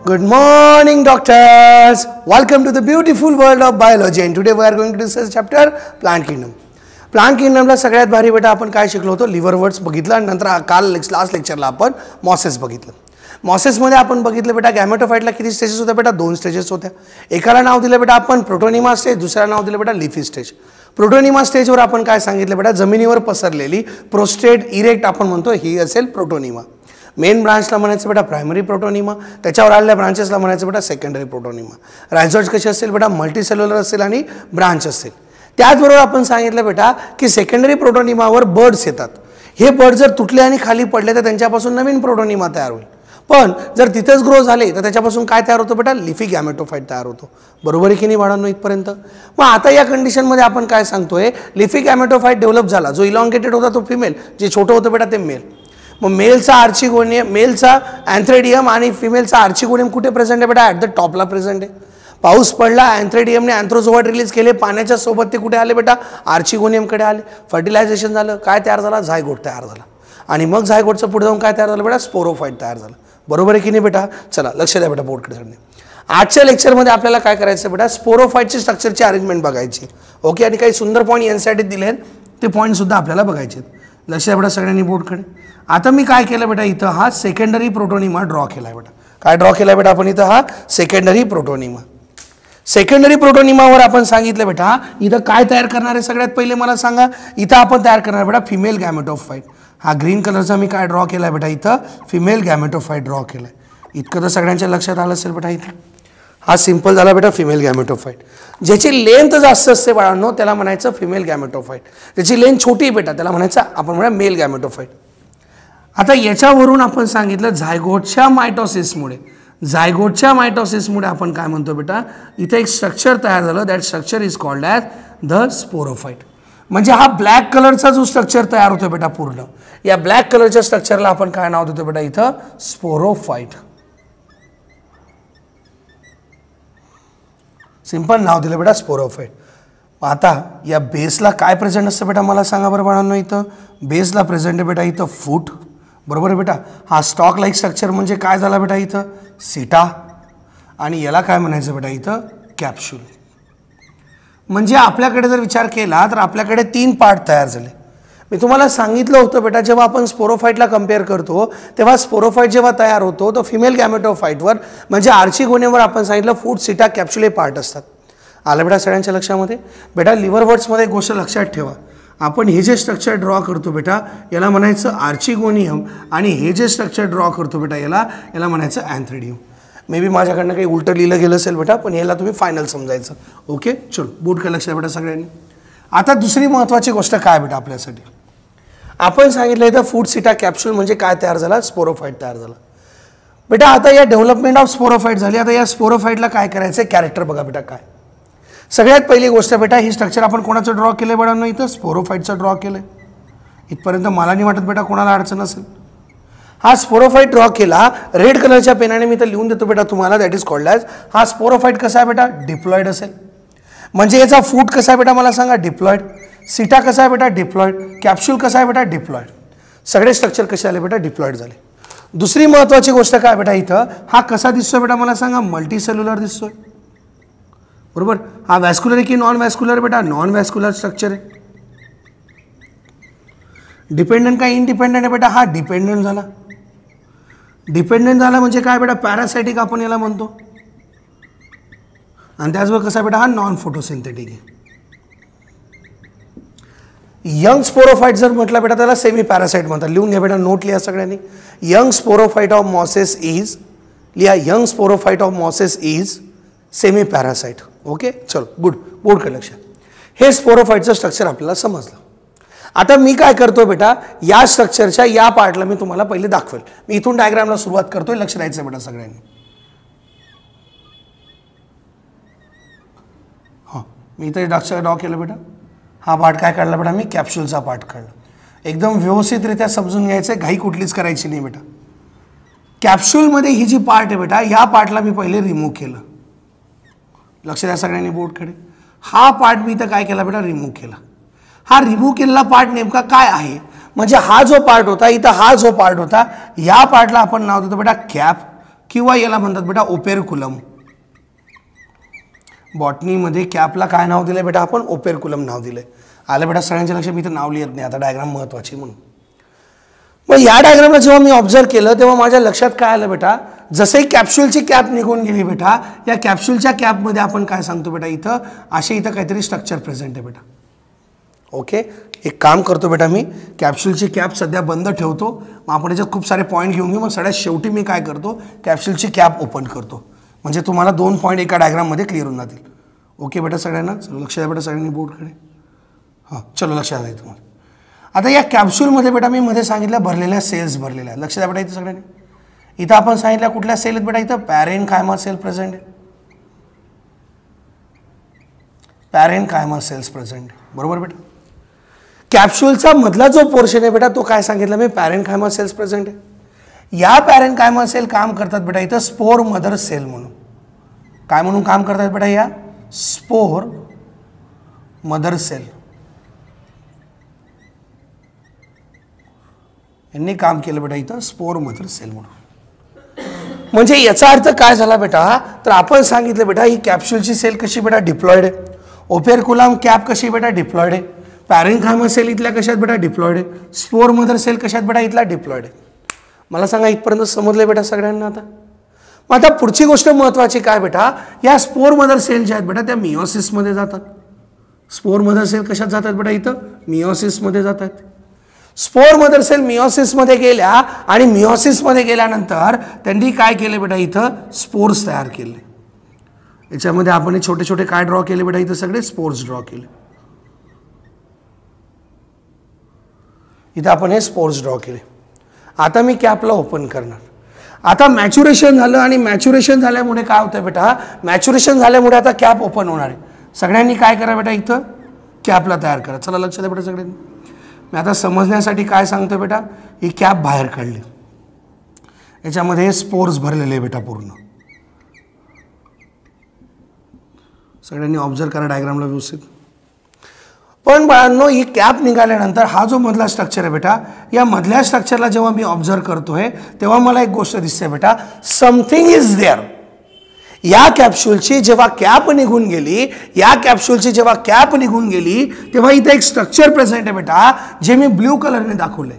Good morning, doctors. Welcome to the beautiful world of biology. And today we are going to discuss chapter Plant Kingdom. Plant Kingdom ला सगळ्यात भारी बेटा आपण काय शिकलो होतो, लिव्हरवर्ट्स बघितलं आणि नंतर काल लास्ट लेक्चरला आपण मॉसेस बघितलं. मॉसेसमध्ये आपण बघितलं बेटा गॅमेटोफाइटला किती स्टेजेस होत्या बेटा, 2 स्टेजेस होत्या. एकाला नाव दिलं बेटा आपण प्रोटोनिमा स्टेज, दुसऱ्याला नाव दिलं बेटा लिफी स्टेज. प्रोटोनिमा स्टेजवर आपण काय सांगितलं बेटा, जमिनीवर पसरलेली प्रोस्टेट इरेक्ट आपण म्हणतो ही असेल प्रोटोनिमा. मेन ब्रांचला म्हणायचं बेटा प्रायमरी प्रोटोनिमा, त्याच्यावर आलेल्या ब्रांचेसला म्हणायचं बेटा सेकंडरी प्रोटोनिमा. रायझोइड्स कसे असेल बेटा, मल्टीसेल्युलर असेल आणि ब्रांच असेल. त्याचबरोबर आपण सांगितलं बेटा की सेकंडरी प्रोटोनिमावर बर्ड्स येतात. हे बर्ड जर तुटले आणि खाली पडले तर त्यांच्यापासून नवीन प्रोटोनिमा तयार होईल. पण जर तिथेच ग्रो झाले तर त्याच्यापासून काय तयार होतं बेटा, लिफी गॅमेटोफाइट तयार होतो. बरोबर आहे की नाही बाळांनो इथपर्यंत. मग आता या कंडिशनमध्ये आपण काय सांगतोय, लिफी गॅमेटोफाइट डेव्हलप झाला. जो इलॉंगेटेड होता तो फिमेल, जे छोटं होतं बेटा ते मेल. मग मेलचा आर्चिगोनियम, मेलचा अँथ्रेडियम आणि फिमेलचा आर्चिगोनियम कुठे प्रेझेंट आहे बेटा, ॲट द टॉपला प्रेझेंट आहे. पाऊस पडला, अँथ्रेडियमने अँथ्रोझोआइड रिलीज केले, पाण्याच्या सोबत ते कुठे आले बेटा, आर्चिगोनियमकडे आले. फर्टिलायझेशन झालं, काय तयार झाला, झायगोट तयार झाला. आणि मग झायगोटचं पुढे जाऊन काय तयार झालं बेटा, स्पोरोफाइट तयार झालं. बरोबर आहे की नाही बेटा. चला लक्ष द्या बेटा बोर्डकडे. आजच्या लेक्चरमध्ये आपल्याला काय करायचं बेटा, स्पोरोफाइटची स्ट्रक्चरची अरेंजमेंट बघायची. ओके, आणि काही सुंदर पॉईंट एनसीईआरटीत दिले आहेत, ते पॉईंट सुद्धा आपल्याला बघायचे. लक्ष द्या बेटा सगळ्यांनी बोर्डकडे. आता मी काय केलं बेटा, इथं हा सेकंडरी प्रोटोनिमा ड्रॉ केला आहे बेटा. काय ड्रॉ केला बेटा आपण इथं, हा सेकंडरी प्रोटोनिमा. सेकंडरी प्रोटोनिमावर आपण सांगितलं बेटा इथं काय तयार करणार आहे, सगळ्यात पहिले मला सांगा. इथं आपण तयार करणार बेटा फिमेल गॅमेटोफाइट. हा ग्रीन कलरचा मी काय ड्रॉ केला आहे बेटा, इथं फिमेल गॅमेटोफाइट ड्रॉ केला आहे. इतकं तर सगळ्यांच्या लक्षात आलं असेल बेटा. इथं हा सिंपल झाला बेटा फिमेल गॅमेटोफाइट. ज्याची लेंथ जास्त असते बाळांनो त्याला म्हणायचं फिमेल गॅमेटोफाइट. ज्याची लेंथ छोटी बेटा त्याला म्हणायचं आपण म्हणूया मेल गॅमेटोफाइट. आता याच्यावरून आपण सांगितलं झायगोटच्या मायटोसिसमुळे आपण काय म्हणतो बेटा, इथे एक स्ट्रक्चर तयार झालं. That structure is called as the sporophyte. म्हणजे हा ब्लॅक कलरचा जो स्ट्रक्चर तयार होतो बेटा पूर्ण, या ब्लॅक कलरच्या स्ट्रक्चरला आपण काय नाव देतो बेटा इथं, स्पोरोफाइट. सिंपल नाव दिलं बेटा स्पोरोफाइट. आता या बेसला काय प्रेझेंट असतं बेटा मला सांगा बरं बाळांनो. इथं बेसला प्रेझेंट आहे बेटा इथं फूट. बरोबर आहे बेटा. हा स्टॉक लाईक स्ट्रक्चर म्हणजे काय झाला बेटा इथं, सिटा. आणि याला काय म्हणायचं बेटा इथं, कॅप्सूल. म्हणजे आपल्याकडे जर विचार केला तर आपल्याकडे 3 पार्ट तयार झाले. मी तुम्हाला सांगितलं होतं बेटा जेव्हा आपण स्पोरोफाइटला कम्पेअर करतो तेव्हा स्पोरोफाइट जेव्हा तयार होतो तो फिमेल गॅमेटोफाइटवर म्हणजे आर्चिगोनियमवर आपण सांगितलं फूट, सिटा, कॅप्सूल हे पार्ट असतात. आलं बेटा सगळ्यांच्या लक्षामध्ये. बेटा लिव्हरवर्ट्समध्ये एक गोष्ट लक्षात ठेवा, आपण हे जे स्ट्रक्चर ड्रॉ करतो बेटा याला म्हणायचं आर्चिगोनियम, आणि हे जे स्ट्रक्चर ड्रॉ करतो बेटा याला म्हणायचं अँथ्रेडियम. मे बी माझ्याकडनं काही उलटं लिहिलं गेलं असेल बेटा, पण याला तुम्ही फायनल समजायचं. ओके चलो बोर्ड काय लक्ष द्या बेटा सगळ्यांनी. आता दुसरी महत्त्वाची गोष्ट काय बेटा आपल्यासाठी, आपण सांगितलं इथं फूड, सिटा, कॅप्सूल म्हणजे काय तयार झाला, स्पोरोफाइट तयार झाला. बेटा आता या डेव्हलपमेंट ऑफ स्पोरोफाइट झाली. आता या स्पोरोफाइटला काय करायचं, कॅरेक्टर बघा बेटा काय. सगळ्यात पहिली गोष्ट बेटा ही स्ट्रक्चर आपण कोणाचं ड्रॉ केलं बेटा, इथं स्पोरोफाइटचं ड्रॉ केलं. इथपर्यंत मला नाही वाटत बेटा कोणाला अडचण असेल. हा स्पोरोफाइट ड्रॉ केला रेड कलरच्या पेनाने, मी तर लिहून देतो बेटा तुम्हाला. दॅट इज कॉल्ड ॲज, हा स्पोरोफाइट कसा आहे बेटा, डिप्लॉइड असेल. म्हणजे याचा फूट कसा आहे बेटा मला सांगा, डिप्लॉइड. सिटा कसा आहे बेटा, डिप्लॉइड. कॅप्सूल कसा आहे बेटा, डिप्लॉइड. सगळे स्ट्रक्चर कसे आले बेटा, डिप्लॉइड झाले. दुसरी महत्त्वाची गोष्ट काय बेटा, इथं हा कसा दिसतोय बेटा मला सांगा, मल्टीसेल्युलर दिसतोय. बरोबर. हा वॅस्क्युलर आहे की नॉन वॅस्क्युलर बेटा, नॉन वॅस्क्युलर स्ट्रक्चर आहे. डिपेंडंट का इंडिपेंडंट आहे बेटा, हा डिपेंडंट झाला. डिपेंडंट झाला म्हणजे काय बेटा, पॅरासायटिक आपण याला म्हणतो. आणि त्याचबरोबर कसा बेटा, हा नॉन फोटोसिंथेटिक आहे. यंग स्पोरोफाइट जर म्हटलं बेटा त्याला सेमी पॅरासाइट म्हणतात. लिहून घ्या बेटा, नोट लिहा सगळ्यांनी. Young sporophyte of mosses is, लिहा young sporophyte of mosses is semi parasite. Okay चलो गुड, बोर्डकडे लक्ष. हे स्पोरोफाइटचं स्ट्रक्चर आपल्याला समजलं. आता मी काय करतो बेटा, या स्ट्रक्चरच्या या पार्टला मी तुम्हाला पहिले दाखवेल. मी इथून डायग्रामला सुरुवात करतोय, लक्ष द्यायचं बेटा सगळ्यांनी. हां मी इथे ड्रॉ केलं बेटा. हा पार्ट काय काढला बेटा मी, कॅप्सूलचा पार्ट काढला. एकदम व्यवस्थितरित्या समजून घ्यायचं, घाई कुठलीच करायची नाही बेटा. कॅप्सूलमध्ये ही जी पार्ट आहे बेटा, या पार्टला मी पहिले रिमूव्ह केलं. लक्ष द्या सगळ्यांनी बोर्डकडे. हा पार्ट मी इथं काय केला बेटा, रिमूव्ह केला. हा रिमूव्ह केलेला पार्ट नेमका काय आहे, म्हणजे हा जो पार्ट होता इथं, हा जो पार्ट होता या पार्टला आपण नाव देतो बेटा कॅप. किंवा याला म्हणतात बेटा ओपेरक्युलम. बॉटनीमध्ये कॅपला काय नाव दिलं बेटा आपण? ओपेरक्युलम नाव दिलं. आलं बेटा सगळ्यांच्या लक्षात? मी तर नाव लिहित नाही आता, डायग्राम महत्त्वाची म्हणून. मग या डायग्रामला जेव्हा मी ऑब्झर्व केलं तेव्हा माझ्या लक्षात काय आलं बेटा, जसंही कॅप्सूलची कॅप निघून गेली बेटा, या कॅप्सूलच्या कॅपमध्ये आपण काय सांगतो बेटा, इथं काहीतरी स्ट्रक्चर प्रेझेंट आहे बेटा. ओके, एक काम करतो बेटा, मी कॅप्सूलची कॅप सध्या बंद ठेवतो. मग आपण याच्यात खूप सारे पॉईंट घेऊन घेऊ. मग सगळ्यात शेवटी मी काय करतो, कॅप्सूलची कॅप ओपन करतो. म्हणजे तुम्हाला 2 पॉईंट एका डायग्राममध्ये क्लिअर होऊन जातील. ओके बेटा सगळ्यांना? चलो लक्ष द्या बेटा सगळ्यांनी बोर्डकडे. हां चलो लक्षात आहे तुम्हाला. आता या कॅप्सूलमध्ये बेटा मी मध्ये सांगितलं भरलेल्या सेल्स भरलेल्या. लक्ष द्या बेटा इथं सगळ्यांनी. इथं आपण सांगितलं कुठल्या सेल आहेत बेटा, इथं पॅरेनकायमा सेल प्रेझेंट आहे. पॅरेनकायमा सेल्स प्रेझेंट आहे, बरोबर बेटा. कॅप्सूलचा मधला जो पोर्शन आहे बेटा तो काय सांगितलं मी, पॅरेनकायमा सेल्स प्रेझेंट आहे. या पॅरेनकायमा सेल काम करतात बेटा इथं स्पोर मदर सेल म्हणून. काय म्हणून काम करतात बेटा, या स्पोर मदर सेल यांनी काम केलं बेटा इथं स्पोर मदर सेल म्हणून. म्हणजे याचा अर्थ काय झाला बेटा, तर आपण सांगितलं बेटा ही कॅप्सूलची सेल कशी बेटा डिप्लॉइड आहे, ओपेरक्युलम कॅप कशी बेटा डिप्लॉइड आहे, पॅरेनकायमा सेल इथल्या कशात बेटा डिप्लॉइड आहे, स्पोर मदर सेल कशात बेटा इथला डिप्लॉइड आहे. मला सांगा इथपर्यंत समजले बेटा सगळ्यांना? आता मग आता पुढची गोष्ट महत्त्वाची काय बेटा, या स्पोर मदर सेल ज्या आहेत बेटा त्या मिओसिसमध्ये जातात. स्पोर मदर सेल कशात जातात बेटा, इथं मिओसिसमध्ये जातात. स्पोर मदर सेल मिओसिसमध्ये गेल्या आणि मिओसिसमध्ये गेल्यानंतर त्यांनी काय केले बेटा, इथं स्पोर्स तयार केले. याच्यामध्ये आपण छोटे छोटे काय ड्रॉ केले बेटा, इथं सगळे स्पोर्स ड्रॉ केले. इथं आपण हे स्पोर्स ड्रॉ केले. आता मी कॅपला ओपन करणार. आता मॅच्युरेशन झालं आणि मॅच्युरेशन झाल्यामुळे काय होतं बेटा, मॅच्युरेशन झाल्यामुळे आता कॅप ओपन होणार आहे. सगळ्यांनी काय करा बेटा, इथं कॅपला तयार करा. चला लक्षात द्या बेटा सगळ्यांनी. मी आता समजण्यासाठी काय सांगतो बेटा, ही कॅप बाहेर काढली. याच्यामध्ये स्पोर्स भरलेले बेटा पूर्ण. सगळ्यांनी ऑब्झर्व करा डायग्रामला व्यवस्थित. पण बाळांनो ही कॅप निघाल्यानंतर हा जो मधला स्ट्रक्चर आहे बेटा, या मधल्या स्ट्रक्चरला जेव्हा मी ऑब्झर्व करतोय तेव्हा मला एक गोष्ट दिसते बेटा, समथिंग इज देअर. या कॅप्सूलची जेव्हा कॅप निघून गेली, तेव्हा इथे एक स्ट्रक्चर प्रेझेंट आहे बेटा, जे मी ब्ल्यू कलरने दाखवले.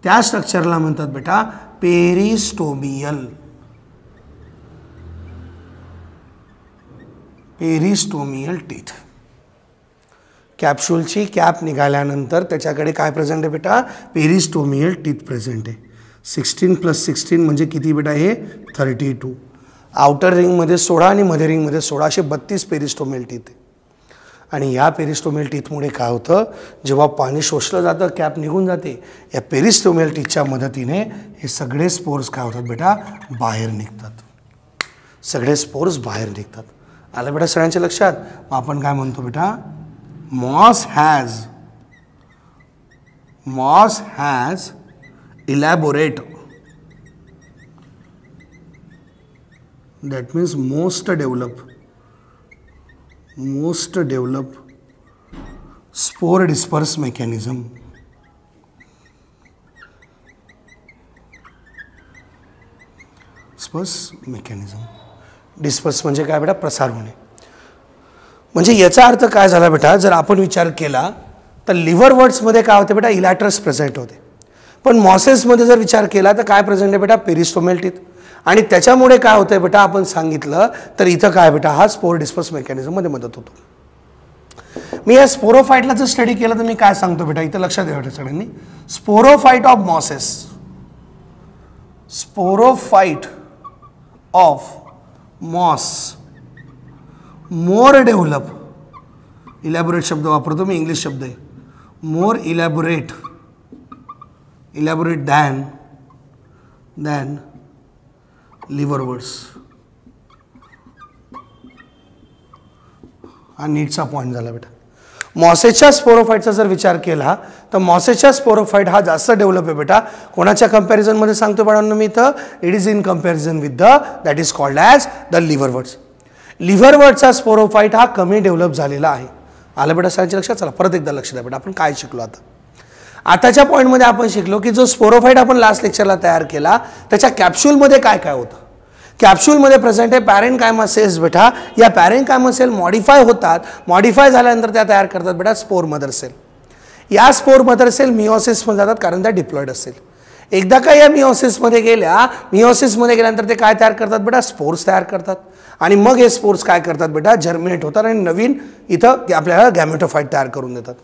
त्या स्ट्रक्चरला म्हणतात बेटा पेरिस्टोमियल. पेरिस्टोमियल टीथ. कॅप्सूलची कॅप निघाल्यानंतर त्याच्याकडे काय प्रेझेंट आहे बेटा, पेरिस्टोमियल टीथ प्रेझेंट आहे. 16 + 16 म्हणजे किती बेटा, हे 32. आउटर रिंगमध्ये 16 आणि मध्ये रिंगमध्ये 16 असे 32 पेरिस्टोमियल टीथ आहे. आणि या पेरिस्टोमियल टीथमुळे काय होतं, जेव्हा पाणी शोषलं जातं कॅप निघून जाते. या पेरिस्टोमियल टीथच्या मदतीने हे सगळे स्पोर्स काय होतात बेटा, बाहेर निघतात. सगळे स्पोर्स बाहेर निघतात. आलं बेटा सगळ्यांच्या लक्षात? मग आपण काय म्हणतो बेटा, Moss has elaborate, that means most develop spore disperse mechanism. Disperse म्हणजे काय बेटा, प्रसार होणे. म्हणजे याचा अर्थ काय झाला बेटा, जर आपण विचार केला तर लिव्हरवर्ट्समध्ये काय होते बेटा, इलॅट्रस प्रेझेंट होते. पण मॉसेसमध्ये जर विचार केला तर काय प्रेझेंट आहे बेटा, पेरिस्टोमियल टीथ. आणि त्याच्यामुळे काय होतं बेटा, आपण सांगितलं तर इथं काय बेटा, हा स्पोर डिस्पर्स मेकॅनिझममध्ये मदत होतो. मी या स्पोरोफाईटला जर स्टडी केलं तर मी काय सांगतो बेटा, इथं लक्षात द्या बेटा सगळ्यांनी. Sporophyte of mosses, sporophyte of moss more develop, elaborate शब्द वापरतो मी, इंग्लिश शब्द आहे, मोर इलॅबोरेट दॅन लिव्हरवर्ट्स. हा नीटचा पॉईंट झाला बेटा. मॉसेसच्या स्पोरोफाईटचा जर विचार केला तर मॉसेसच्या स्पोरोफाईट हा जास्त डेव्हलप आहे बेटा. कोणाच्या कंपॅरिझनमध्ये सांगतो बाळांनो मी इथं, it is in comparison with that is called as the liverworts. लिव्हरवर्टचा स्पोरोफाईट हा कमी डेव्हलप झालेला आहे. आलं बेटा सगळ्यांच्या लक्षात? चला परत एकदा लक्ष द्या बेटा, आपण काय शिकलो आता. आताच्या पॉईंटमध्ये आपण शिकलो की जो स्पोरोफाईट आपण लास्ट लेक्चरला तयार केला त्याच्या कॅप्सूलमध्ये काय काय होतं. कॅप्सूलमध्ये प्रेझेंट आहे पॅरेन्कायमा सेल्स बेटा. या पॅरेन्कायमा सेल मॉडिफाय होतात, मॉडिफाय झाल्यानंतर त्या तयार करतात बेटा स्पोर मदर सेल. या स्पोर मदर सेल मिओसिसमध्ये जातात कारण त्या डिप्लॉइड असेल. एकदा का या मिओसिसमध्ये गेल्यानंतर ते काय तयार करतात बेटा, स्पोर्स तयार करतात. आणि मग हे स्पोर्स काय करतात बेटा, जर्मिनेट होतात आणि नवीन इथं आपल्याला गॅमेटोफाइट तयार करून देतात.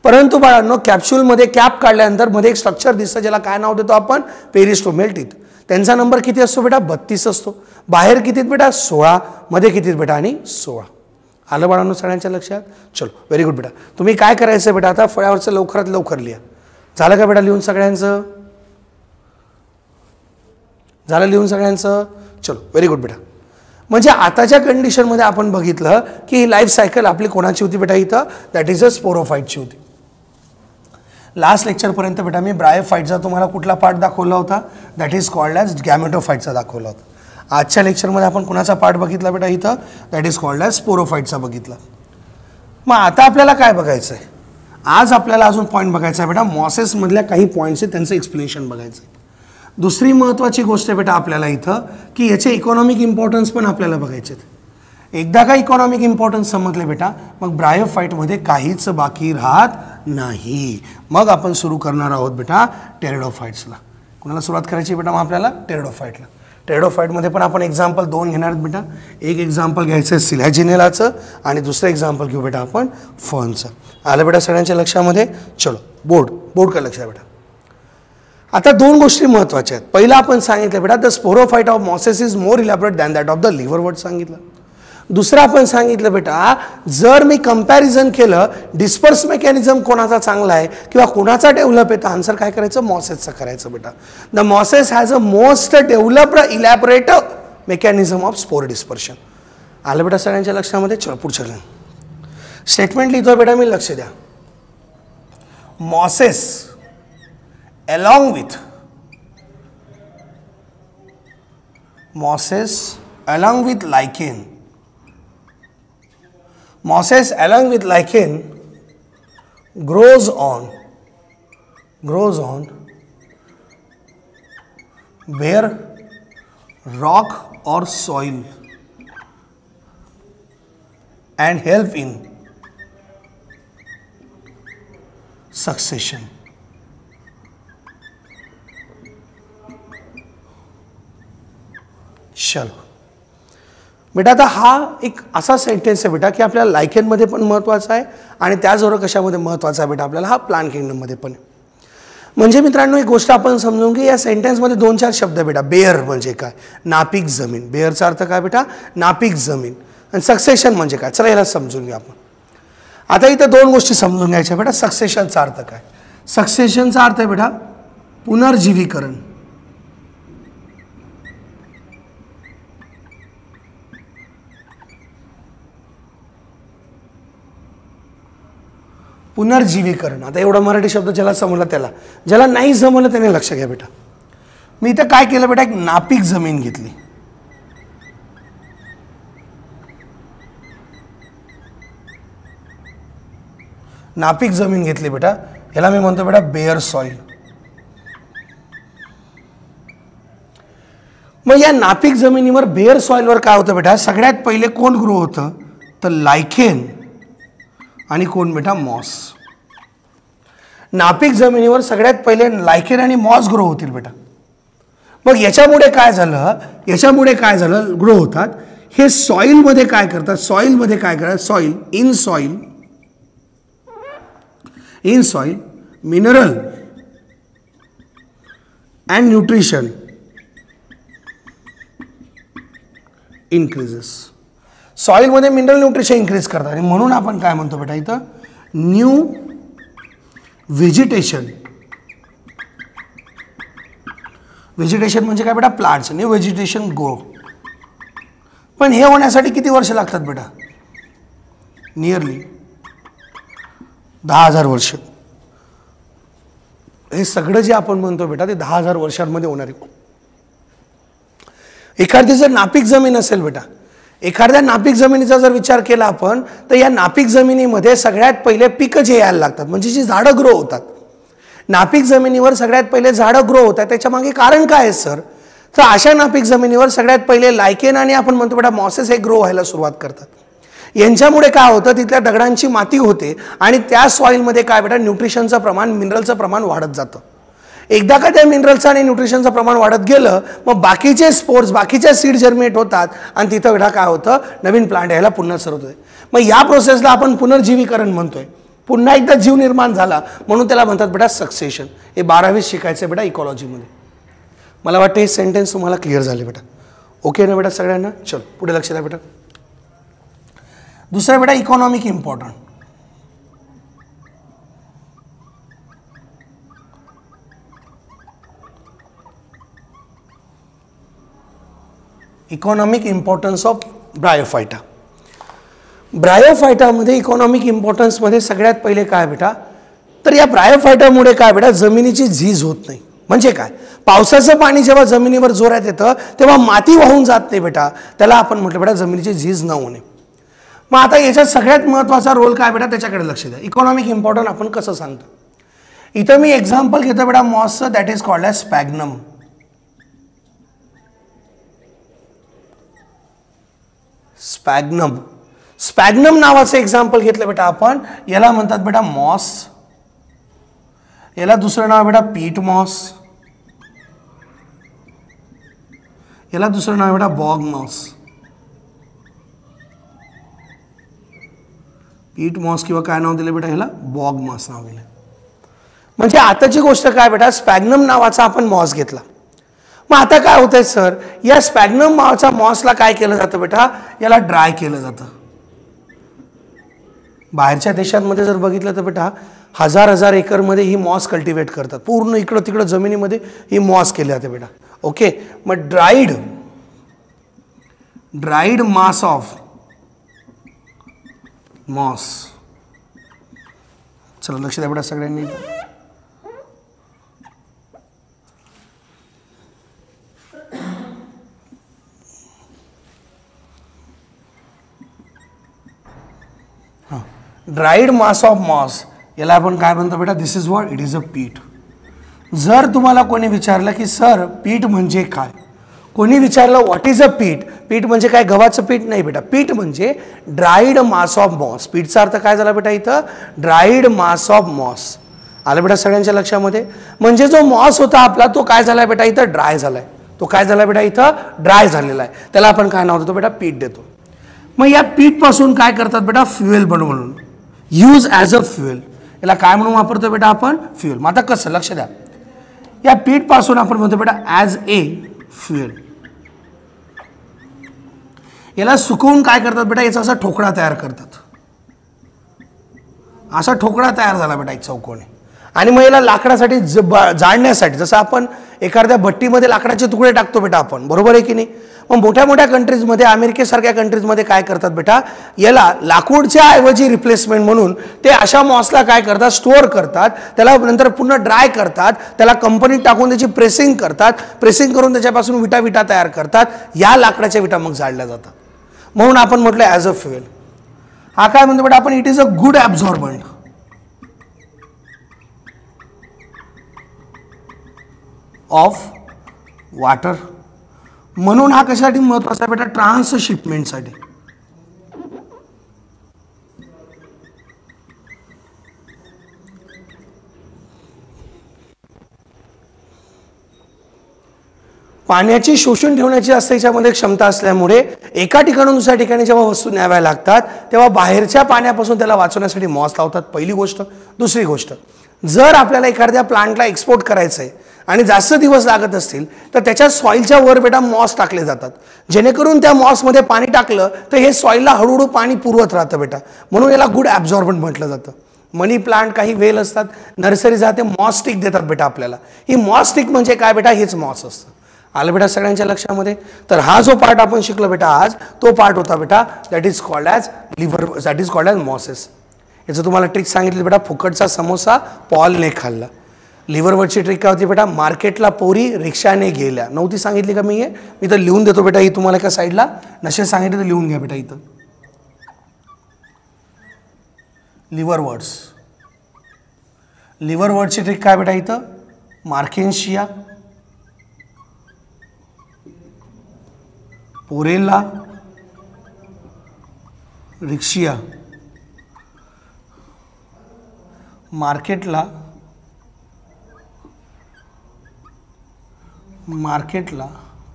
परंतु बाळांनो, कॅप्सूलमध्ये कॅप काढल्यानंतर मध्ये एक स्ट्रक्चर दिसतं ज्याला काय नाव देतो आपण, पेरिस्टोमियल टीथ. त्यांचा नंबर किती असतो बेटा, 32 असतो. बाहेर कितीत बेटा, 16. मध्ये कितीत बेटा, आणि 16. आलं बाळांनो सगळ्यांच्या लक्षात. चलो व्हेरी गुड बेटा. तुम्ही काय करायचं बेटा, आता फळ्यावरचं लवकरात लवकर लिहा. झालं का बेटा लिहून सगळ्यांचं? झालं लिहून सगळ्यांचं? चलो व्हेरी गुड बेटा. म्हणजे आताच्या कंडिशनमध्ये आपण बघितलं की ही लाईफ सायकल आपली कोणाची होती बेटा इथं, दॅट इज अ स्पोरोफाईटची होती. लास्ट लेक्चरपर्यंत बेटा मी ब्रायोफाईटचा तुम्हाला कुठला पार्ट दाखवला होता, दॅट इज कॉल्ड ॲज गॅमेटोफाईटचा दाखवला होता. आजच्या लेक्चरमध्ये आपण कुणाचा पार्ट बघितला बेटा इथं, दॅट इज कॉल्ड ॲज स्पोरोफाईटचा बघितला. मग आता आपल्याला काय बघायचं आहे, आज आपल्याला अजून पॉईंट बघायचा आहे बेटा, मॉसेसमधल्या काही पॉईंट्स आहेत त्यांचं एक्सप्लेनेशन बघायचं आहे. दुसरी महत्त्वाची गोष्ट आहे बेटा आपल्याला इथं की याचे इकॉनॉमिक इम्पॉर्टन्स पण आपल्याला बघायचे आहेत. एकदा का इकॉनॉमिक इम्पॉर्टन्स समजले बेटा, मग ब्रायोफाईटमध्ये काहीच बाकी राहत नाही. मग आपण सुरू करणार आहोत बेटा टेरिडोफाईट्सला. कुणाला सुरुवात करायची बेटा मग आपल्याला, टेरिडोफाईटला. टेरिडोफाईटमध्ये पण आपण एक्झाम्पल 2 घेणार आहेत बेटा. एक एक्झाम्पल घ्यायचं आहे सिलॅजिनेलाचं आणि दुसरं एक्झाम्पल घेऊ बेटा आपण फर्नचं. आलं बेटा सगळ्यांच्या लक्षामध्ये. चलो बोर्ड का लक्षात बेटा. आता 2 गोष्टी महत्त्वाच्या आहेत. पहिला आपण सांगितलं बेटा the sporophyte of mosses is more elaborate than that of the liverwort सांगितलं. दुसरं आपण सांगितलं बेटा जर मी कंपॅरिझन केलं डिस्पर्स मेकॅनिझम कोणाचा चांगला आहे किंवा कोणाचा डेव्हलप आहे, तर आन्सर काय करायचं, मॉसेसचं करायचं बेटा. The mosses has a most developed elaborate mechanism of spore dispersion. आलं बेटा सगळ्यांच्या लक्षामध्ये. चलो पुढचं स्टेटमेंट लिहितो बेटा मी, लक्ष द्या. Mosses along with lichen, mosses along with lichen grows on bare rock or soil and help in succession. चलो बेटा, आता हा एक असा सेंटेन्स आहे बेटा की आपल्याला लायकेनमध्ये पण महत्त्वाचा आहे आणि त्याचबरोबर कशामध्ये महत्त्वाचा आहे बेटा आपल्याला, हा प्लांट किंगडममध्ये पण आहे. म्हणजे मित्रांनो एक गोष्ट आपण समजून की या सेंटेन्समध्ये 2-4 शब्द बेटा. बेअर म्हणजे काय, नापीक जमीन. बेअरचा अर्थ काय बेटा, नापीक जमीन. आणि सक्सेशन म्हणजे काय, चला याला समजून घ्या आपण. आता इथं 2 गोष्टी समजून घ्यायच्या बेटा. सक्सेशनचा अर्थ काय, सक्सेशनचा अर्थ आहे बेटा पुनर्जीवीकरण. पुनर्जीवीकरण. आता एवढा मराठी शब्द ज्याला समजला त्याला, ज्याला नाही जमलं त्याने लक्ष घ्या बेटा. मी इथं काय केलं बेटा, एक नापीक जमीन घेतली. नापीक जमीन घेतली बेटा, याला मी म्हणतो बेटा बेअर सॉइल. मग या नापीक जमिनीवर बेअर सॉइलवर काय होतं बेटा, सगळ्यात पहिले कोण ग्रो होतं, तर लायकेन आणि कोण बेटा, मॉस. नापीक जमिनीवर सगळ्यात पहिले लायकेन आणि मॉस ग्रो होतील बेटा. मग याच्यामुळे काय झालं, ग्रो होतात. हे सॉइलमध्ये काय करतात, in soil mineral and nutrition increases. सॉइलमध्ये मिनरल न्यूट्रिशन इन्क्रीज करतात आणि म्हणून आपण काय म्हणतो बेटा इथं, न्यू व्हेजिटेशन. व्हेजिटेशन म्हणजे काय बेटा, प्लांट्स. New vegetation grow. पण हे होण्यासाठी किती वर्ष लागतात बेटा, नियरली 10,000 वर्ष. हे सगळं जे आपण म्हणतो बेटा ते 10,000 वर्षांमध्ये होणार आहे. एखादी जर नापीक जमीन असेल बेटा, एखाद्या नापीक जमिनीचा जर विचार केला आपण, तर या नापीक जमिनीमध्ये सगळ्यात पहिले पिकं जे यायला लागतात, म्हणजे जी झाडं ग्रो होतात. नापीक जमिनीवर सगळ्यात पहिले झाडं ग्रो होतात. त्याच्या मागे कारण काय आहे सर, तर अशा नापीक जमिनीवर सगळ्यात पहिले लायकेन आणि आपण म्हणतो बेटा मॉसेस हे ग्रो व्हायला सुरुवात करतात. यांच्यामुळे काय होतं, तिथल्या दगडांची माती होते आणि त्या सॉईलमध्ये काय बेटा न्यूट्रिशनचं प्रमाण, मिनरलचं प्रमाण वाढत जातं. एकदा का त्या मिनरलचं आणि न्यूट्रिशनचं प्रमाण वाढत गेलं, मग बाकीचे स्पोर्स, बाकीच्या सीड जर्मिनेट होतात आणि तिथं बेटा काय होतं, नवीन प्लांट यायला पुन्हा सुरू होतोय. मग या प्रोसेसला आपण पुनर्जीवीकरण म्हणतोय. पुन्हा एकदा जीव निर्माण झाला म्हणून त्याला म्हणतात बेटा सक्सेशन. हे 12वीत शिकायचं बेटा इकॉलॉजीमध्ये. मला वाटतं हे सेंटेन्स तुम्हाला क्लिअर झाले बेटा. ओके ना बेटा सगळ्यांना? चल पुढे लक्ष द्या बेटा. दुसरा बेटा economic important. Economic importance of bryophyta. ब्रायोफायटामध्ये इकॉनॉमिक इम्पॉर्टन्समध्ये सगळ्यात पहिले काय बेटा, तर या ब्रायोफायटामुळे काय बेटा जमिनीची झीज होत नाही. म्हणजे काय, पावसाचं पाणी जेव्हा जमिनीवर जोरात येतं तेव्हा माती वाहून जात नाही बेटा, त्याला आपण म्हटलं बेटा जमिनीची झीज न होणे. मग आता याच्यात सगळ्यात महत्त्वाचा रोल काय बेटा, त्याच्याकडे लक्ष द्या. इकॉनॉमिक इम्पॉर्टंट आपण कसं सांगतो. इथं मी एक्झाम्पल घेतो बेटा मॉसचं, दॅट इज कॉल्ड ॲज स्पॅग्नम. स्पॅग्नम, स्पॅग्नम नावाचं एक्झाम्पल घेतलं बेटा आपण. याला म्हणतात बेटा मॉस. याला दुसरं नाव बेटा पीट मॉस. याला दुसरं नाव बेटा बॉग मॉस. पीट मॉस किंवा काय नाव दिलं बेटा, ह्याला बॉग मॉस नाव दिलं. म्हणजे आताची गोष्ट काय बेटा, स्पॅग्नम नावाचा आपण मॉस घेतला. मग आता काय होतंय सर, या स्पॅग्नम नावाच्या मॉसला काय केलं जातं बेटा, याला ड्राय केलं जातं. बाहेरच्या देशांमध्ये जर बघितलं तर बेटा हजार एकरमध्ये ही मॉस कल्टिवेट करतात. पूर्ण इकडं तिकडं जमिनीमध्ये ही मॉस केली जाते बेटा. ओके, मग ड्राईड मास ऑफ मॉस. चला लक्ष द्या बेटा सगळ्यांनी. ड्राईड मास ऑफ मॉस याला आपण काय म्हणतो बेटा, this is what, it is a peat. जर तुम्हाला कोणी विचारलं की सर पीठ म्हणजे काय, कोणी विचारलं व्हॉट इज अ पीठ, पीठ म्हणजे काय, गव्हाचं पीठ नाही बेटा. पीठ म्हणजे ड्राईड मास ऑफ मॉस. पीठचा अर्थ काय झाला बेटा इथं, ड्राईड मास ऑफ मॉस. आलं बेटा सगळ्यांच्या लक्षामध्ये. म्हणजे जो मॉस होता आपला तो काय झाला बेटा इथं, ड्राय झालाय. तो काय झाला बेटा इथं, ड्राय झालेला आहे. त्याला आपण काय नाव देतो बेटा, पीठ देतो. मग या पीठ पासून काय करतात बेटा, फ्युएल बनवून, यूज ॲज अ फ्युएल. याला काय म्हणून वापरतो बेटा आपण, फ्युएल. मग आता कसं, लक्ष द्या. या पीठ पासून आपण म्हणतो बेटा ॲज ए फ्युएल. याला सुकवून काय करतात बेटा, याचा असा ठोकळा तयार करतात. असा ठोकळा तयार झाला बेटा एक चौकोनी. आणि मग याला लाकडासाठी जाळण्यासाठी, जसं आपण एखाद्या भट्टीमध्ये लाकडाचे तुकडे टाकतो बेटा आपण, बरोबर आहे की नाही. मग मोठ्या मोठ्या कंट्रीजमध्ये, अमेरिकेसारख्या कंट्रीजमध्ये काय करतात बेटा, याला लाकूडच्या ऐवजी रिप्लेसमेंट म्हणून ते अशा मॉसला काय करतात, स्टोअर करतात. त्याला नंतर पुन्हा ड्राय करतात. त्याला कंपनीत टाकून त्याची प्रेसिंग करतात. प्रेसिंग करून त्याच्यापासून विटा तयार करतात. या लाकडाच्या विटा मग जाळल्या जातात. म्हणून आपण म्हटलं ॲज अ फ्युएल. हा काय म्हणतो बेटा आपण, it is a good absorbent of water. म्हणून हा कशासाठी महत्वाचा आहे बेटा, ट्रान्सशिपमेंटसाठी. पाण्याची शोषून ठेवण्याची असते याच्यामध्ये क्षमता असल्यामुळे एका ठिकाणून दुसऱ्या ठिकाणी जेव्हा वस्तू न्याव्या लागतात तेव्हा बाहेरच्या पाण्यापासून त्याला वाचवण्यासाठी मॉस लावतात, पहिली गोष्ट. दुसरी गोष्ट, जर आपल्याला एखाद्या प्लांटला एक्सपोर्ट करायचं आहे आणि जास्त दिवस लागत असतील तर त्याच्या सॉईलच्या वर बेटा मॉस टाकले जातात, जेणेकरून त्या मॉसमध्ये पाणी टाकलं तर हे सॉईलला हळूहळू पाणी पुरवत राहतं बेटा. म्हणून याला गुड ॲब्झॉर्बंट म्हटलं जातं. मनी प्लांट काही वेल असतात, नर्सरी जाते, मॉस स्टिक देतात बेटा आपल्याला. ही मॉस स्टिक म्हणजे काय बेटा, हेच मॉस असतं. आलं बेटा सगळ्यांच्या लक्षामध्ये. तर हा जो पार्ट आपण शिकलो बेटा आज, तो पार्ट होता बेटा that is called as liver, that is called as mosses. याचं तुम्हाला ट्रिक सांगितली बेटा, फुकटचा समोसा पॉलने खाल्ला. लिव्हरवरची ट्रिक काय होती बेटा, मार्केटला पोरी रिक्षाने गेल्या. नव्हती सांगितली का मी? मी तर लिहून देतो बेटा, ही तुम्हाला एका साईडला नशे सांगितले तर लिहून घ्या बेटा. इथं लिव्हर वर्ड्स, लिव्हर वर्डची ट्रिक काय बेटा, इथं मार्केन्शिया, पोरेला, रिक्शिया, मार्केटला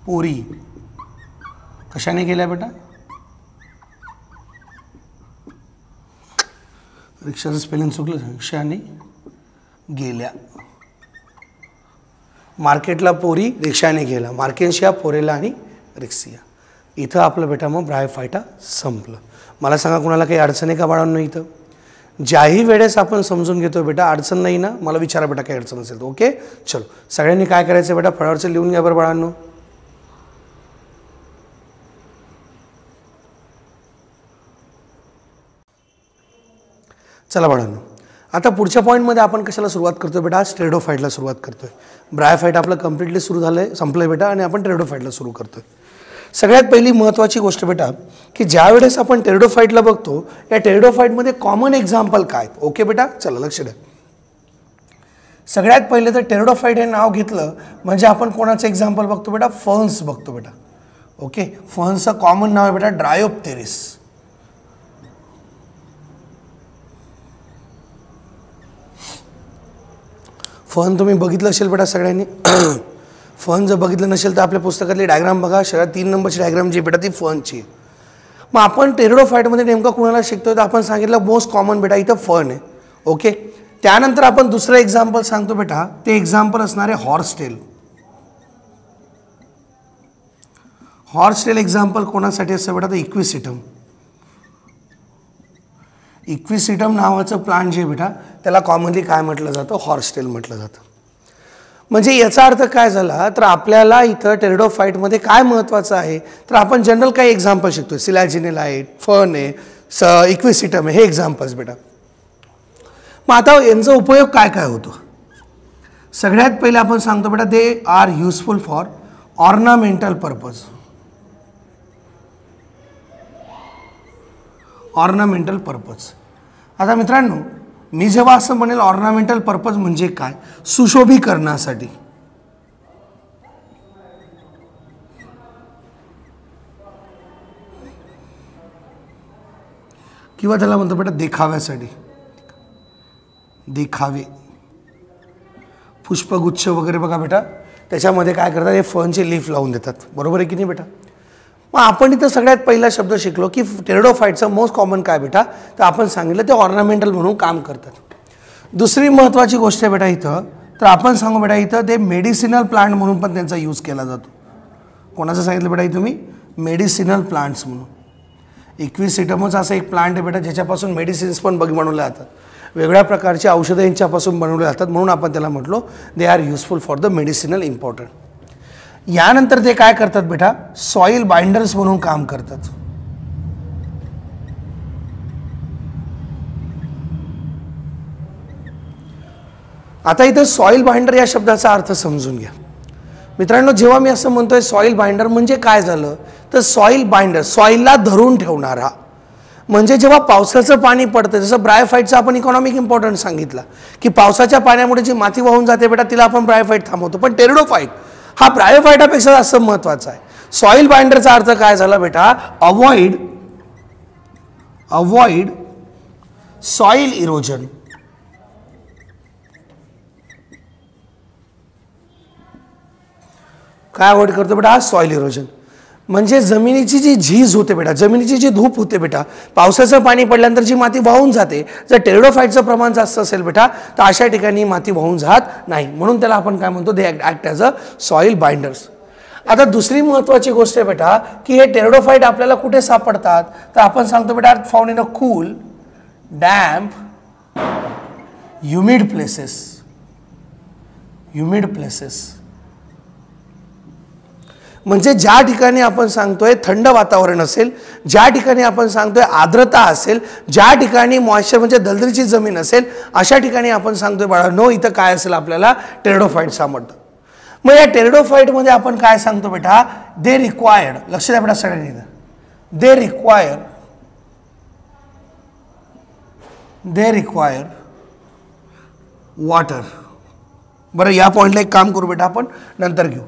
पोरी कशाने गेल्या बेटा? रिक्षाचं स्पेलिंग चुकलं, रिक्षाने गेल्या. मार्केटला पोरी रिक्षाने गेला, मार्केशिया, पोरेला आणि रिक्सिया. इथं आपलं बेटा मग ब्रायोफायटा संपलं. मला सांगा कुणाला काही अडचण आहे का बाळांनो? इथं ज्याही वेळेस आपण समजून घेतो बेटा अडचण नाही ना, मला विचारा बेटा काही अडचण असेल तर. ओके, चलो सगळ्यांनी काय करायचं बेटा, फळावरचं लिहून घ्या बरं बाळांनो. चला बाळांनो, आता पुढच्या पॉईंटमध्ये आपण कशाला सुरुवात करतोय बेटा? टेरिडोफाइटला सुरुवात करतोय. ब्रायोफाइट आपलं कम्प्लिटली सुरू झालंय, संपलंय बेटा, आणि आपण टेरिडोफाइटला सुरू करतोय. सगळ्यात पहिली महत्त्वाची गोष्ट बेटा की ज्या वेळेस आपण टेरिडोफाइटला बघतो, या टेरिडोफाइटमध्ये कॉमन एक्झाम्पल काय? ओके बेटा, चला लक्ष द्या. सगळ्यात पहिले तर टेरिडोफाइट हे नाव घेतलं म्हणजे आपण कोणाचं एक्झाम्पल बघतो बेटा? फर्न्स बघतो बेटा. ओके, फर्न्सचं कॉमन नाव आहे बेटा ड्रायोप्टेरिस. फर्न तुम्ही बघितलं असेल बेटा सगळ्यांनी. फर्न जर बघितलं नसेल तर आपल्या पुस्तकातली डायग्राम बघा. 3 नंबरची डायग्राम जी बेटा ती फर्नची. मग आपण टेरिडोफाइटमध्ये नेमकं कुणाला शिकतोय तर आपण सांगितलं मोस्ट कॉमन बेटा इथं फर्न आहे. ओके, त्यानंतर आपण दुसरं एक्झाम्पल सांगतो बेटा, ते एक्झाम्पल असणार आहे हॉर्सटेल. हॉर्सटेल एक्झाम्पल कोणासाठी असतं बेटा? तर इक्विसिटम. इक्विसिटम नावाचं प्लांट जे बेटा त्याला कॉमनली काय म्हटलं जातं? हॉर्सटेल म्हटलं जातं. म्हणजे याचा अर्थ काय झाला तर आपल्याला इथं टेरिडोफाइटमध्ये काय महत्त्वाचं आहे तर आपण जनरल काही एक्झाम्पल शिकतोय. सिलॅजिनेल आहे, फर्न आहे, इक्विसिटम आहे, हे एक्झाम्पल्स बेटा. मग आता यांचा उपयोग काय काय होतो? सगळ्यात पहिले आपण सांगतो बेटा they are useful for ornamental purpose. Ornamental purpose. आता मित्रांनो, मी जेव्हा असं म्हणेल ऑर्नामेंटल पर्पज म्हणजे काय? सुशोभीकरणासाठी. किंवा त्याला म्हणतो बेटा देखाव्यासाठी. देखावे, पुष्पगुच्छ वगैरे बघा बेटा त्याच्यामध्ये काय करतात? हे फर्नचे लीफ लावून देतात. बरोबर आहे की नाही बेटा? मग आपण इथं सगळ्यात पहिला शब्द शिकलो की टेरिडोफाइटचं मोस्ट कॉमन काय बेटा तर आपण सांगितलं ते ऑर्नामेंटल म्हणून काम करतात. दुसरी महत्त्वाची गोष्ट आहे बेटा इथं तर आपण सांगू बेटा इथं ते मेडिसिनल प्लांट म्हणून पण त्यांचा यूज केला जातो. कोणाचं सांगितलं बेटा इथं मी? मेडिसिनल प्लांट्स म्हणून. इक्विसिटमच असं एक प्लांट आहे बेटा ज्याच्यापासून मेडिसिन्स पण बनवल्या जातात. वेगळ्या प्रकारची औषधं यांच्यापासून बनवल्या जातात म्हणून आपण त्याला म्हटलो they are useful for the medicinal important. यानंतर ते काय करतात बेटा? सॉइल बाइंडर्स म्हणून काम करतात. आता इथं सॉइल बाइंडर या शब्दाचा अर्थ समजून घ्या मित्रांनो. जेव्हा मी असं म्हणतोय सॉइल बाइंडर म्हणजे काय झालं तर सॉइल बाइंडर सॉइलला धरून ठेवणारा. म्हणजे जेव्हा पावसाचं पाणी पडतं, जसं ब्रायोफाइटचं आपण इकॉनॉमिक इम्पॉर्टन्स सांगितलं की पावसाच्या पाण्यामुळे जी माती वाहून जाते बेटा तिला आपण ब्रायोफाइट थांबवतो, पण टेरिडोफाइट हा ब्रायोफाइटापेक्षा जास्त महत्त्वाचा आहे. सॉइल बाइंडरचा अर्थ काय झाला बेटा? Avoid soil erosion. काय अवॉइड करतो बेटा? Soil erosion. म्हणजे जमिनीची जी झीज होते बेटा, जमिनीची जी धूप होते बेटा, पावसाचं पाणी पडल्यानंतर जी माती वाहून जाते, जर टेरिडोफाइटचं प्रमाण जास्त असेल बेटा तर अशा ठिकाणी माती वाहून जात नाही. म्हणून त्याला आपण काय म्हणतो? They act as a soil binders. आता दुसरी महत्त्वाची गोष्ट आहे बेटा की हे टेरिडोफाइट आपल्याला कुठे सापडतात तर आपण सांगतो बेटा found in a cool, damp, humid places. म्हणजे ज्या ठिकाणी आपण सांगतोय थंड वातावरण असेल, ज्या ठिकाणी आपण सांगतोय आर्द्रता असेल, ज्या ठिकाणी मॉइश्चर म्हणजे दलदलीची जमीन असेल, अशा ठिकाणी आपण सांगतोय बाळांनो इथं काय असेल आपल्याला? टेरिडोफाइट सापडतं. मग या टेरिडोफाइटमध्ये आपण काय सांगतो बेटा? They required. लक्ष द्या बेटा सगळ्यांनी. They require water. बरं, या पॉईंटला एक काम करू बेटा आपण नंतर घेऊ.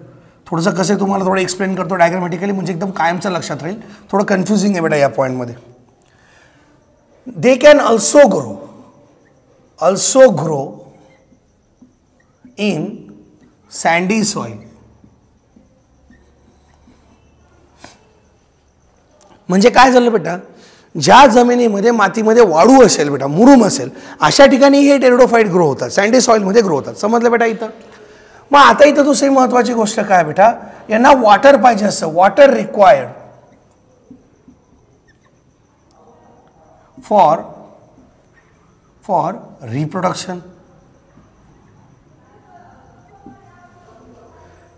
थोडंसं कसं तुम्हाला थोडं एक्सप्लेन करतो डायग्रामॅटिकली, म्हणजे एकदम कायमचं लक्षात राहील. थोडं कन्फ्युजिंग आहे बेटा या पॉईंटमध्ये. They can also grow in sandy soil. म्हणजे काय झालं बेटा, ज्या जमिनीमध्ये मातीमध्ये वाळू असेल बेटा, मुरुम असेल, अशा ठिकाणी हे टेरिडोफाइट ग्रो होतात, सँडी सॉइलमध्ये ग्रो होतात. समजलं बेटा इथं. मग आता इथं दुसरी महत्वाची गोष्ट काय बेटा, यांना वॉटर पाहिजे असतं, वॉटर रिक्वायर्ड फॉर रिप्रोडक्शन.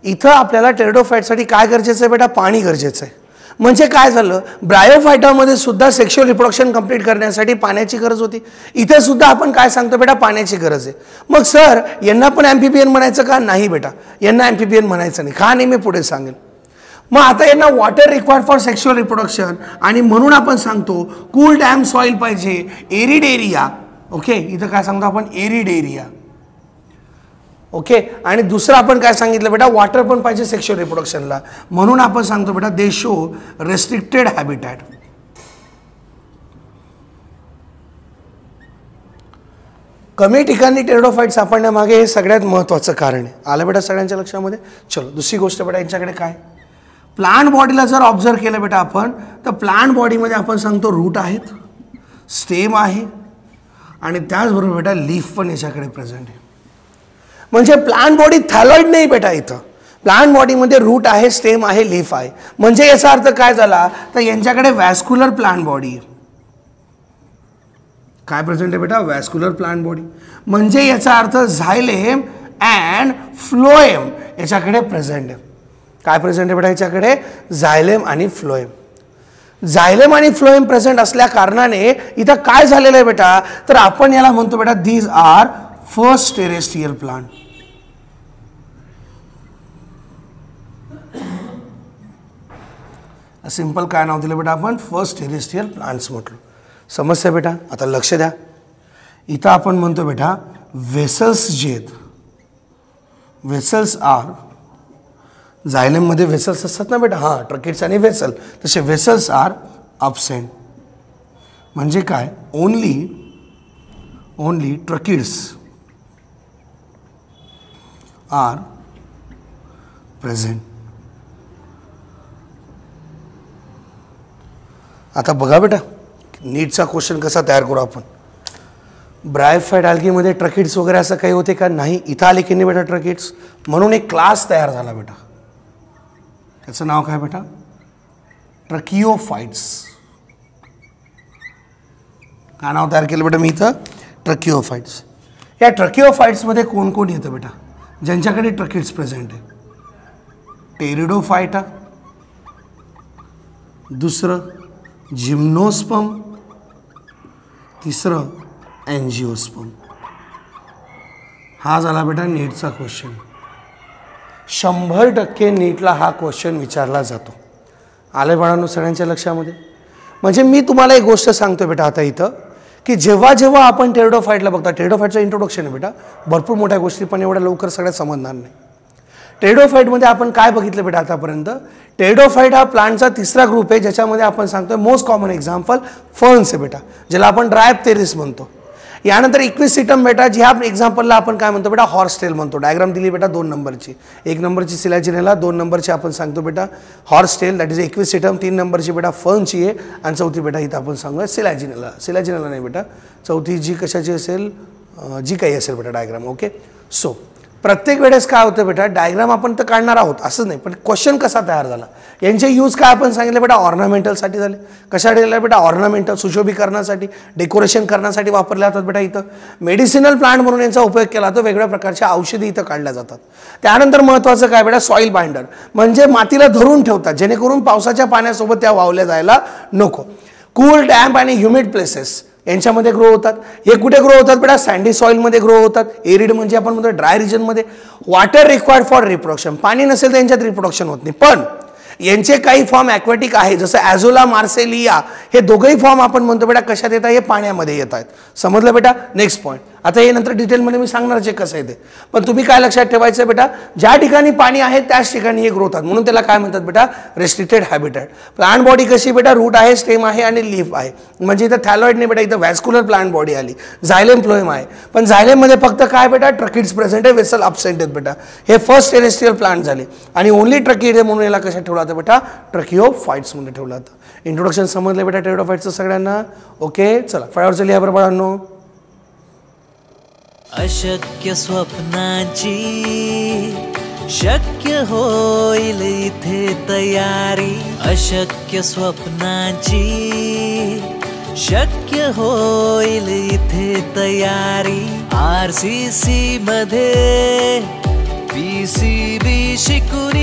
इथं आपल्याला टेरिडोफाइटसाठी काय गरजेचं आहे बेटा, पाणी गरजेचं आहे. म्हणजे काय झालं, ब्रायोफायटामध्ये सुद्धा सेक्शुअल रिप्रोडक्शन कंप्लीट करण्यासाठी पाण्याची गरज होती. इथे सुद्धा आपण काय सांगतो बेटा, पाण्याची गरज आहे. मग सर यांना पण ॲम्फिबियन म्हणायचं का, नाही बेटा, यांना ॲम्फिबियन म्हणायचं नाही. का नाही मी पुढे सांगेल. मग आता यांना water required for sexual reproduction, आणि म्हणून आपण सांगतो कूल डॅम सॉइल पाहिजे, एरिड एरिया. ओके, इथं काय सांगतो आपण, एरिड एरिया. ओके, आणि दुसरं आपण काय सांगितलं बेटा, वॉटर पण पाहिजे सेक्शुअल रिप्रोडक्शनला, म्हणून आपण सांगतो बेटा दे शो रेस्ट्रिक्टेड हॅबिटॅट. कमी ठिकाणी टेरिडोफाइट सापडण्यामागे हे सगळ्यात महत्त्वाचं कारण आहे. आलं बेटा सगळ्यांच्या लक्षामध्ये. चलो दुसरी गोष्ट बेटा, यांच्याकडे काय, प्लांट बॉडीला जर ऑब्झर्व केलं बेटा आपण, तर प्लांट बॉडीमध्ये आपण सांगतो रूट आहेत, स्टेम आहे, आणि त्याचबरोबर बेटा लीफ पण याच्याकडे प्रेझेंट आहे. म्हणजे प्लांट बॉडी थॅलॉइड नाही बेटा, इथं प्लांट बॉडीमध्ये रूट आहे, स्टेम आहे, लीफ आहे. म्हणजे याचा अर्थ काय झाला, तर यांच्याकडे वॅस्क्युलर प्लांट बॉडी आहे. काय प्रेझेंट आहे बेटा, वॅस्क्युलर प्लांट बॉडी. म्हणजे याचा अर्थ झायलेम अँड फ्लोएम याच्याकडे प्रेझेंट आहे. काय प्रेझेंट आहे बेटा याच्याकडे, झायलेम आणि फ्लोएम. झायलेम आणि फ्लोएम प्रेझेंट असल्या कारणाने इथं काय झालेलं आहे बेटा, तर आपण याला म्हणतो बेटा these are first terrestrial plant. Simple काय नाव दिलं बेटा आपण, फर्स्ट टेरेस्ट्रियल प्लांट्स म्हटलं. समजतं बेटा. आता लक्ष द्या, इथं आपण म्हणतो बेटा व्हेसल्स जे आहेत, व्हेसल्स आर, झायलेममध्ये व्हेसल्स असतात ना बेटा, हां ट्रकिड्स आणि व्हेसल, तसे व्हेसल्स आर अब्सेंट. म्हणजे काय, ओनली ट्रकिड्स आर प्रेझेंट. आता बघा बेटा नीटचा क्वेश्चन कसा तयार करू आपण. ब्रायोफाइट अल्गीमध्ये ट्रकिड्स वगैरे असं काही होते का, नाही. इथं आले की नाही बेटा ट्रकिड्स, म्हणून एक क्लास तयार झाला बेटा, त्याचं नाव काय बेटा, ट्रकिओफाइट्स. काय नाव तयार केलं बेटा मी इथं, ट्रकिओफाइट्स. या ट्रकिओफाइट्समध्ये कोण कोण येतं बेटा, ज्यांच्याकडे ट्रकिड्स प्रेझेंट आहे. टेरिडोफाइटा, दुसरं जिम्नोस्पर्म, तिसरं एंजिओस्पर्म. हा झाला बेटा नीटचा क्वेश्चन. 100% नीटला हा क्वेश्चन विचारला जातो. आले बाळांनो सगळ्यांच्या लक्षामध्ये. म्हणजे मी तुम्हाला एक गोष्ट सांगतो बेटा आता इथं, की जेव्हा जेव्हा आपण टेरिडोफाइटला बघता, टेरिडोफाइटचं इंट्रोडक्शन आहे बेटा, भरपूर मोठ्या गोष्टी पण एवढ्या लवकर सगळ्यात समजणार नाही. टेरिडोफाइटमध्ये आपण काय बघितलं बेटा आतापर्यंत, टेरिडोफाइट हा प्लांटचा तिसरा ग्रुप आहे, ज्याच्यामध्ये आपण सांगतो मोस्ट कॉमन एक्झाम्पल फर्न्स आहे बेटा, ज्याला आपण ड्रायप्टेरिस म्हणतो. यानंतर इक्विसिटम बेटा, ह्या एक्झाम्पलला आपण काय म्हणतो बेटा, हॉर्सटेल म्हणतो. डायग्राम दिली बेटा 2 नंबरची, 1 नंबरची सिलॅजिनेला, 2 नंबरची आपण सांगतो बेटा हॉर्सटेल, दॅट इज इक्विसिटम, 3 नंबरची बेटा फर्नची आहे, आणि चौथी बेटा इथं आपण सांगूया सिलॅजिनेला. सिलॅजिनेला नाही बेटा, चौथी जी कशाची असेल, जी काही असेल बेटा डायग्राम. ओके, सो प्रत्येक वेळेस काय होतं बेटा, डायग्राम आपण तर काढणार आहोत असंच नाही, पण क्वेश्चन कसा तयार झाला, यांचे यूज काय आपण सांगितलं बेटा, ऑर्नामेंटलसाठी झाले. कशासाठी झाले बेटा, ऑर्नामेंटल, सुशोभीकरणासाठी, डेकोरेशन करण्यासाठी वापरले जातात बेटा. इथं मेडिसिनल प्लांट म्हणून यांचा उपयोग केला जातो, वेगवेगळ्या प्रकारच्या औषधी इथं काढल्या जातात. त्यानंतर महत्त्वाचं काय बेटा, सॉईल बाइंडर, म्हणजे मातीला धरून ठेवतात जेणेकरून पावसाच्या पाण्यासोबत त्या वाहल्या जायला नको. कूल, डॅम्प आणि ह्युमिड प्लेसेस यांच्यामध्ये ग्रो होतात. हे कुठे ग्रो होतात बेटा, सँडी सॉइलमध्ये ग्रो होतात. एरिड म्हणजे आपण म्हणतो ड्राय रिजनमध्ये. वॉटर रिक्वायर्ड फॉर रिप्रोडक्शन, पाणी नसेल तर यांच्यात रिप्रोडक्शन होत नाही. पण यांचे काही फॉर्म ॲक्वॅटिक आहे, जसं ॲझोला, मार्सेलिया, हे दोघंही फॉर्म आपण म्हणतो बेटा कशात येतात, हे पाण्यामध्ये येत आहेत. समजलं बेटा. नेक्स्ट पॉईंट, आता हे नंतर डिटेलमध्ये मी सांगणारच आहे कसं आहे ते. पण तुम्ही काय लक्षात ठेवायचं आहे बेटा, ज्या ठिकाणी पाणी आहे त्याच ठिकाणी हे ग्रो होतात, म्हणून त्याला काय म्हणतात बेटा, रेस्ट्रिक्टेड हॅबिटॅट. प्लांट बॉडी कशी बेटा, रूट आहे, स्टेम आहे आणि लीफ आहे. म्हणजे इथं थॅलॉइड नाही बेटा, इथं व्हॅस्क्युलर प्लांट बॉडी आली. झायलेम फ्लोएम आहे, पण झायलेममध्ये फक्त काय बेटा, ट्रकिड्स प्रेझेंट आहे, वेसल अब्सेंट आहेत बेटा. हे फर्स्ट टेरेस्ट्रियल प्लांट झाले आणि ओनली ट्रकिड म्हणून याला कशात ठेवलं होतं बेटा, ट्रकिओफाइट्समध्ये ठेवलं होतं. इंट्रोडक्शन समजलं बेटा टेरिडोफाइट्सचं सगळ्यांना? ओके, चला फळावर चलिया बरं बाळांनो. अशक्य स्वप्नांची शक्य होईल इथे तयारी. अशक्य स्वप्नांची शक्य होईल इथे तयारी. RCC मध्ये PCB शिकून